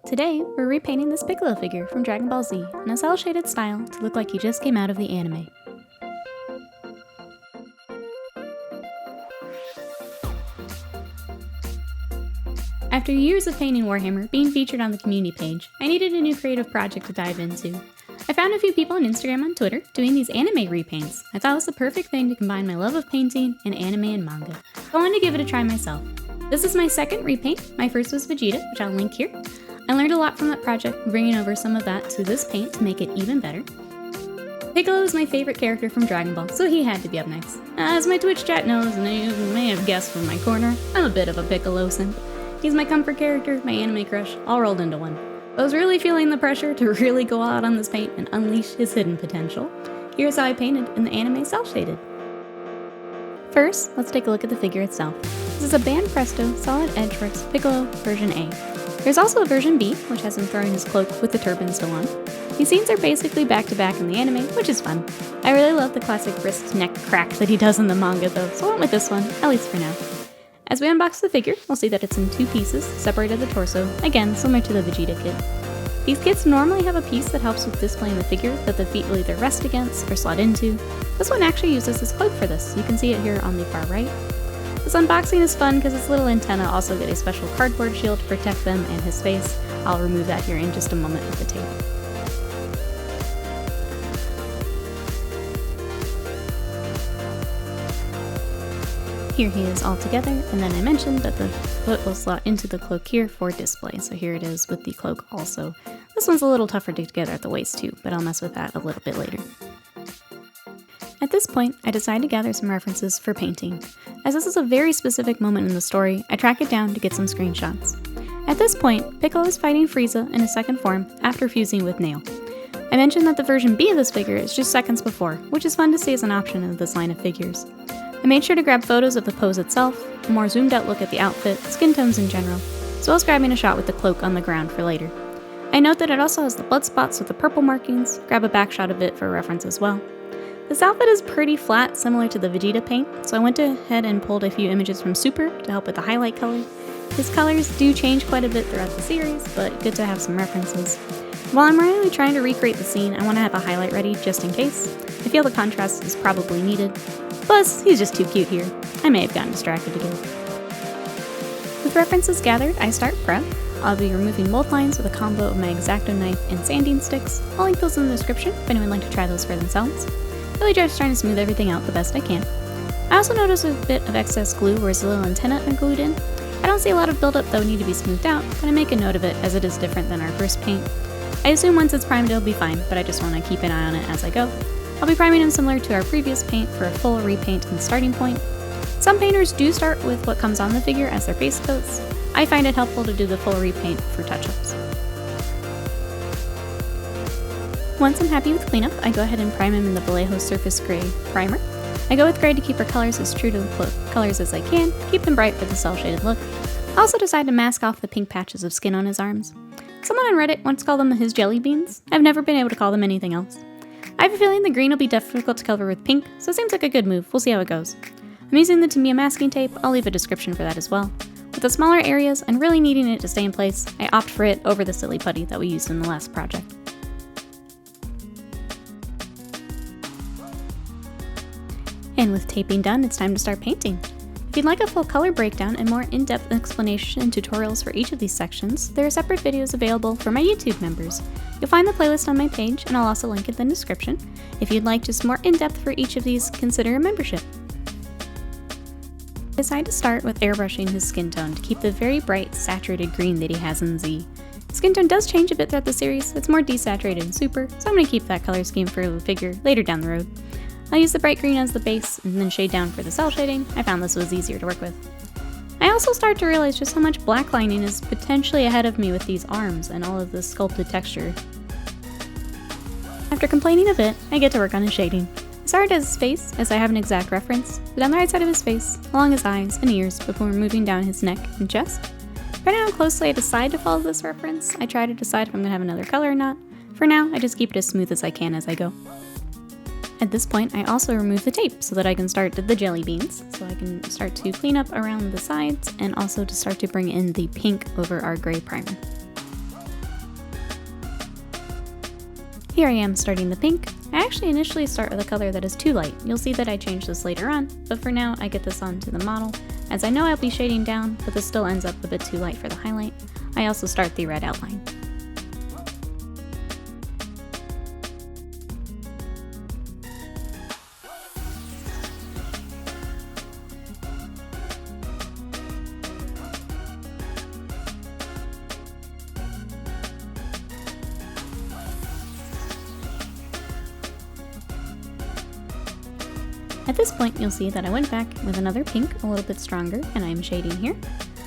Today, we're repainting this Piccolo figure from Dragon Ball Z in a cel-shaded style to look like he just came out of the anime. After years of painting Warhammer being featured on the community page, I needed a new creative project to dive into. I found a few people on Instagram and Twitter doing these anime repaints. I thought it was the perfect thing to combine my love of painting and anime and manga, so I wanted to give it a try myself. This is my second repaint. My first was Vegeta, which I'll link here. I learned a lot from that project, bringing over some of that to this paint to make it even better. Piccolo is my favorite character from Dragon Ball, so he had to be up next. As my Twitch chat knows, and you may have guessed from my corner, I'm a bit of a Piccolo simp. He's my comfort character, my anime crush, all rolled into one. I was really feeling the pressure to really go out on this paint and unleash his hidden potential. Here's how I painted in the anime cel-shaded. First, let's take a look at the figure itself. This is a Band Presto Solid Edgeworks Piccolo version A. There's also a version B, which has him throwing his cloak with the turban still on. These scenes are basically back-to-back in the anime, which is fun. I really love the classic wrist neck crack that he does in the manga though, so I went with this one, at least for now. As we unbox the figure, we'll see that it's in two pieces, separated at the torso, again similar to the Vegeta kit. These kits normally have a piece that helps with displaying the figure that the feet will either rest against or slot into. This one actually uses his cloak for this, you can see it here on the far right. This unboxing is fun because its little antenna also get a special cardboard shield to protect them and his face. I'll remove that here in just a moment with the tape. Here he is all together, and then I mentioned that the foot will slot into the cloak here for display, so here it is with the cloak also. This one's a little tougher to get together at the waist too, but I'll mess with that a little bit later. At this point, I decided to gather some references for painting. As this is a very specific moment in the story, I track it down to get some screenshots. At this point, Piccolo is fighting Frieza in his second form after fusing with Nail. I mentioned that the version B of this figure is just seconds before, which is fun to see as an option in this line of figures. I made sure to grab photos of the pose itself, a more zoomed out look at the outfit, skin tones in general, as well as grabbing a shot with the cloak on the ground for later. I note that it also has the blood spots with the purple markings, grab a back shot of it for reference as well. This outfit is pretty flat, similar to the Vegeta paint, so I went ahead and pulled a few images from Super to help with the highlight color. His colors do change quite a bit throughout the series, but good to have some references. While I'm really trying to recreate the scene, I want to have a highlight ready just in case. I feel the contrast is probably needed. Plus, he's just too cute here. I may have gotten distracted again. With references gathered, I start prep. I'll be removing mold lines with a combo of my X-Acto knife and sanding sticks. I'll link those in the description if anyone would like to try those for themselves. Really just trying to smooth everything out the best I can. I also noticed a bit of excess glue where his little antenna are glued in. I don't see a lot of buildup that would need to be smoothed out, but I make a note of it as it is different than our first paint. I assume once it's primed it'll be fine, but I just want to keep an eye on it as I go. I'll be priming him similar to our previous paint for a full repaint in the starting point. Some painters do start with what comes on the figure as their base coats. I find it helpful to do the full repaint for touch-ups. Once I'm happy with cleanup, I go ahead and prime him in the Vallejo Surface Gray primer. I go with gray to keep our colors as true to the colors as I can, keep them bright for the cel-shaded look. I also decide to mask off the pink patches of skin on his arms. Someone on Reddit once called them his jelly beans. I've never been able to call them anything else. I have a feeling the green will be difficult to cover with pink, so it seems like a good move. We'll see how it goes. I'm using the Tamiya masking tape. I'll leave a description for that as well. With the smaller areas and really needing it to stay in place, I opt for it over the silly putty that we used in the last project. And with taping done, it's time to start painting. If you'd like a full color breakdown and more in-depth explanation and tutorials for each of these sections, there are separate videos available for my YouTube members. You'll find the playlist on my page, and I'll also link it in the description. If you'd like just more in-depth for each of these, consider a membership. I decided to start with airbrushing his skin tone to keep the very bright, saturated green that he has in Z. His skin tone does change a bit throughout the series. It's more desaturated in Super, so I'm going to keep that color scheme for the figure later down the road. I'll use the bright green as the base and then shade down for the cel shading. I found this was easier to work with. I also started to realize just how much black lining is potentially ahead of me with these arms and all of this sculpted texture. After complaining a bit, I get to work on his shading. I started at his face, as I have an exact reference, but on the right side of his face, along his eyes and ears before moving down his neck and chest. Depending on how closely I decide to follow this reference, I try to decide if I'm going to have another color or not. For now, I just keep it as smooth as I can as I go. At this point, I also remove the tape so that I can start the jelly beans, so I can start to clean up around the sides and also to start to bring in the pink over our gray primer. Here I am starting the pink. I actually initially start with a color that is too light. You'll see that I change this later on, but for now I get this onto the model, as I know I'll be shading down, but this still ends up a bit too light for the highlight. I also start the red outline. At this point, you'll see that I went back with another pink, a little bit stronger, and I'm shading here.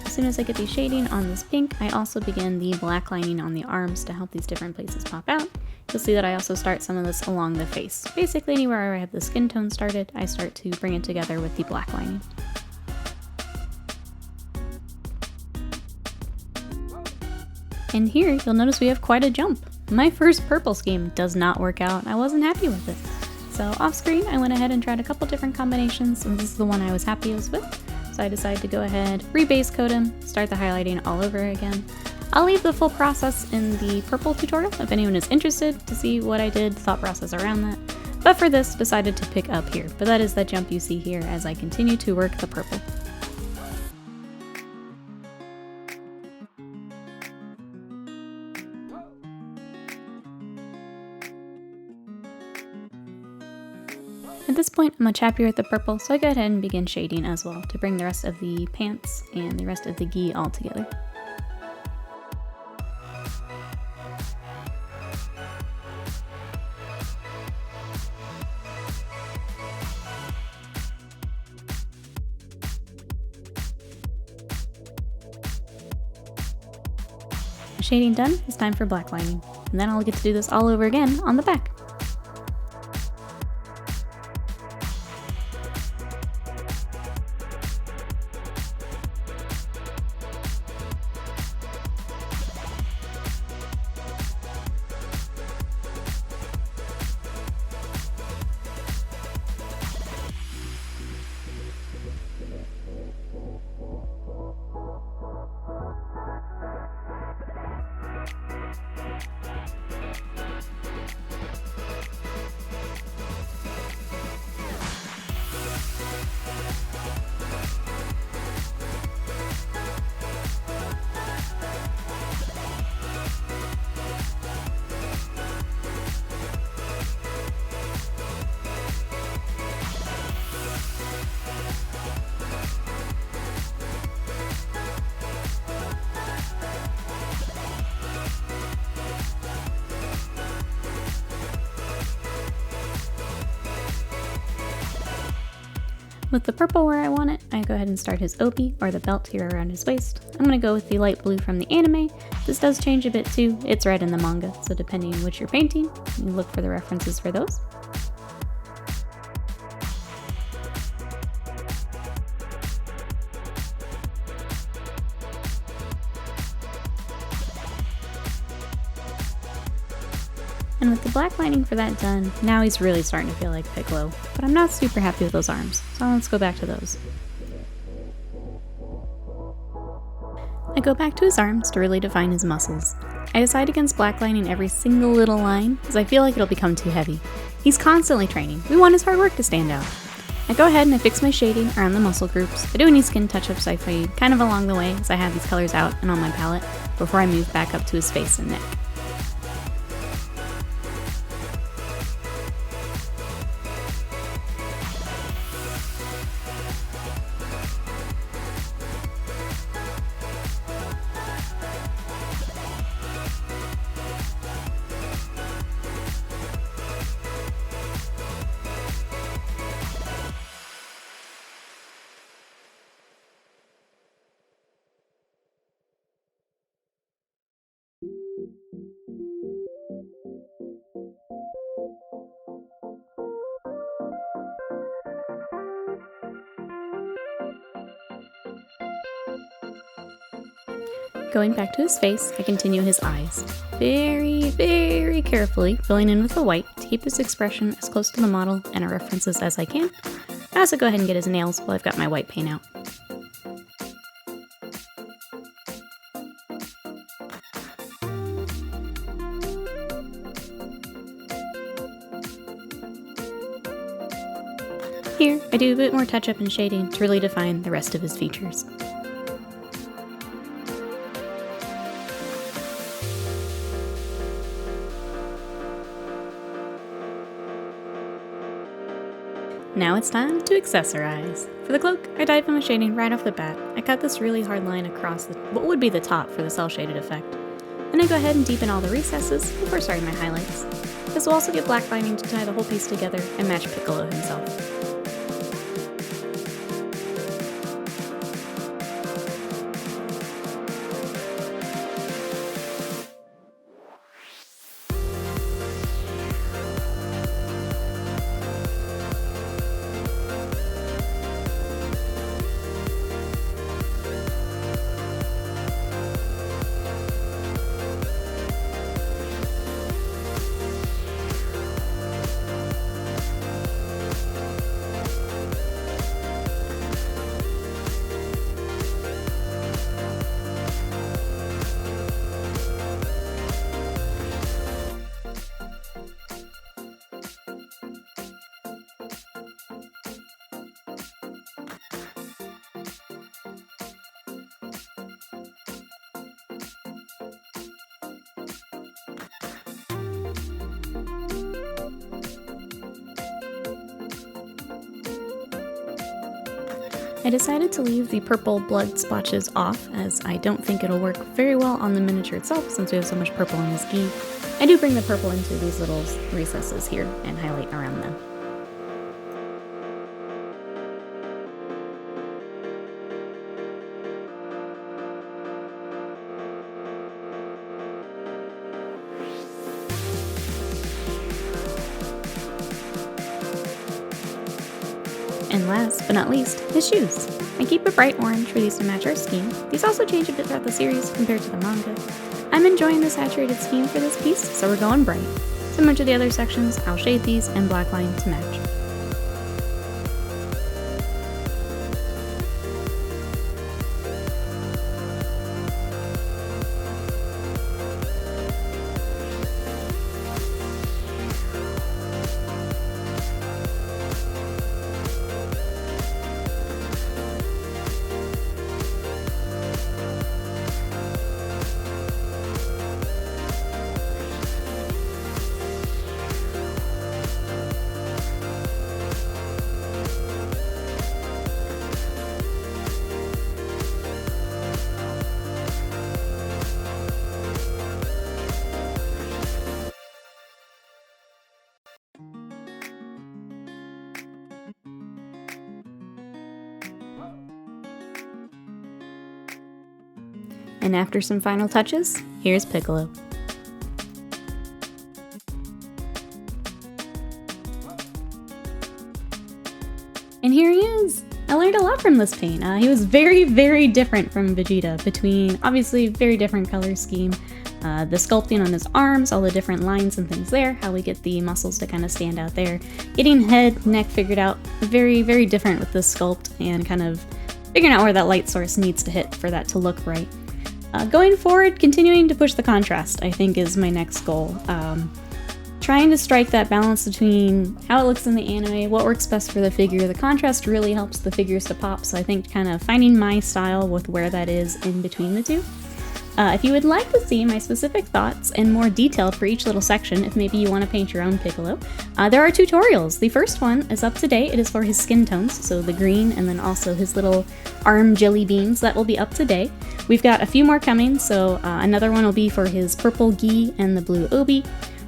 As soon as I get the shading on this pink, I also begin the black lining on the arms to help these different places pop out. You'll see that I also start some of this along the face. Basically, anywhere I have the skin tone started, I start to bring it together with the black lining. And here, you'll notice we have quite a jump. My first purple scheme does not work out. I wasn't happy with it. So off screen, I went ahead and tried a couple different combinations, and this is the one I was happiest with. So I decided to go ahead, rebase coat him, start the highlighting all over again. I'll leave the full process in the purple tutorial if anyone is interested to see what I did, thought process around that. But for this, decided to pick up here. But that is that jump you see here as I continue to work the purple. At this point, I'm much happier with the purple, so I go ahead and begin shading as well to bring the rest of the pants and the rest of the gi all together. Shading done, it's time for black lining, and then I'll get to do this all over again on the back. With the purple where I want it, I go ahead and start his obi, or the belt here around his waist. I'm going to go with the light blue from the anime. This does change a bit too. It's red in the manga, so depending on which you're painting, you look for the references for those. And with the black lining for that done, now he's really starting to feel like Piccolo, but I'm not super happy with those arms, so let's go back to those. I go back to his arms to really define his muscles. I decide against black lining every single little line, as I feel like it'll become too heavy. He's constantly training, we want his hard work to stand out. I go ahead and I fix my shading around the muscle groups. I do any skin touch-ups I fade kind of along the way as I have these colors out and on my palette before I move back up to his face and neck. Going back to his face, I continue his eyes. Very, very carefully filling in with the white to keep his expression as close to the model and our references as I can. I also go ahead and get his nails while I've got my white paint out. Here, I do a bit more touch-up and shading to really define the rest of his features. Now it's time to accessorize. For the cloak, I dived in with shading right off the bat. I cut this really hard line across what would be the top for the cel-shaded effect. Then I go ahead and deepen all the recesses before starting my highlights. This will also give black lining to tie the whole piece together and match Piccolo himself. I decided to leave the purple blood splotches off, as I don't think it'll work very well on the miniature itself since we have so much purple in this gi. I do bring the purple into these little recesses here and highlight around them. And last but not least, his shoes. I keep a bright orange for these to match our scheme. These also change a bit throughout the series compared to the manga. I'm enjoying the saturated scheme for this piece, so we're going bright. Similar to the other sections, I'll shade these and blackline to match. And after some final touches, here's Piccolo. And here he is! I learned a lot from this paint. He was very, very different from Vegeta, between obviously very different color scheme, the sculpting on his arms, all the different lines and things there, how we get the muscles to kind of stand out there. Getting head, neck figured out, very, very different with this sculpt, and kind of figuring out where that light source needs to hit for that to look right. Going forward, continuing to push the contrast, I think, is my next goal. Trying to strike that balance between how it looks in the anime, what works best for the figure. The contrast really helps the figures to pop, so I think kind of finding my style with where that is in between the two. If you would like to see my specific thoughts and more detailed for each little section, if maybe you want to paint your own Piccolo, there are tutorials. The first one is up to date. It is for his skin tones, so the green and then also his little arm jelly beans. That will be up to date. We've got a few more coming, so another one will be for his purple gi and the blue obi.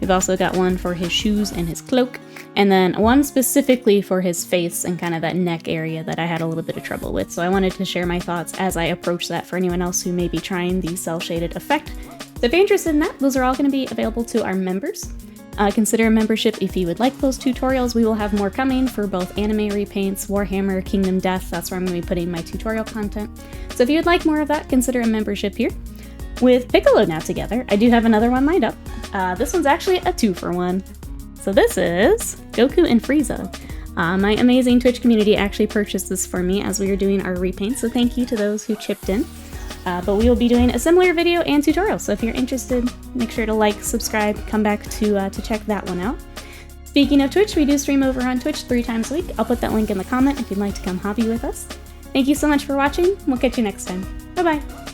We've also got one for his shoes and his cloak, and then one specifically for his face and kind of that neck area that I had a little bit of trouble with. So I wanted to share my thoughts as I approach that for anyone else who may be trying the cel-shaded effect. So if you're interested in that, those are all going to be available to our members. Consider a membership if you would like those tutorials. We will have more coming for both anime repaints, Warhammer, Kingdom Death. That's where I'm going to be putting my tutorial content. So if you would like more of that, consider a membership here. With Piccolo now together, I do have another one lined up. This one's actually a 2-for-1. So this is Goku and Frieza. My amazing Twitch community actually purchased this for me as we were doing our repaint, so thank you to those who chipped in. But we will be doing a similar video and tutorial, so if you're interested, make sure to like, subscribe, come back to check that one out. Speaking of Twitch, we do stream over on Twitch 3 times a week. I'll put that link in the comment if you'd like to come hobby with us. Thank you so much for watching. We'll catch you next time. Bye-bye.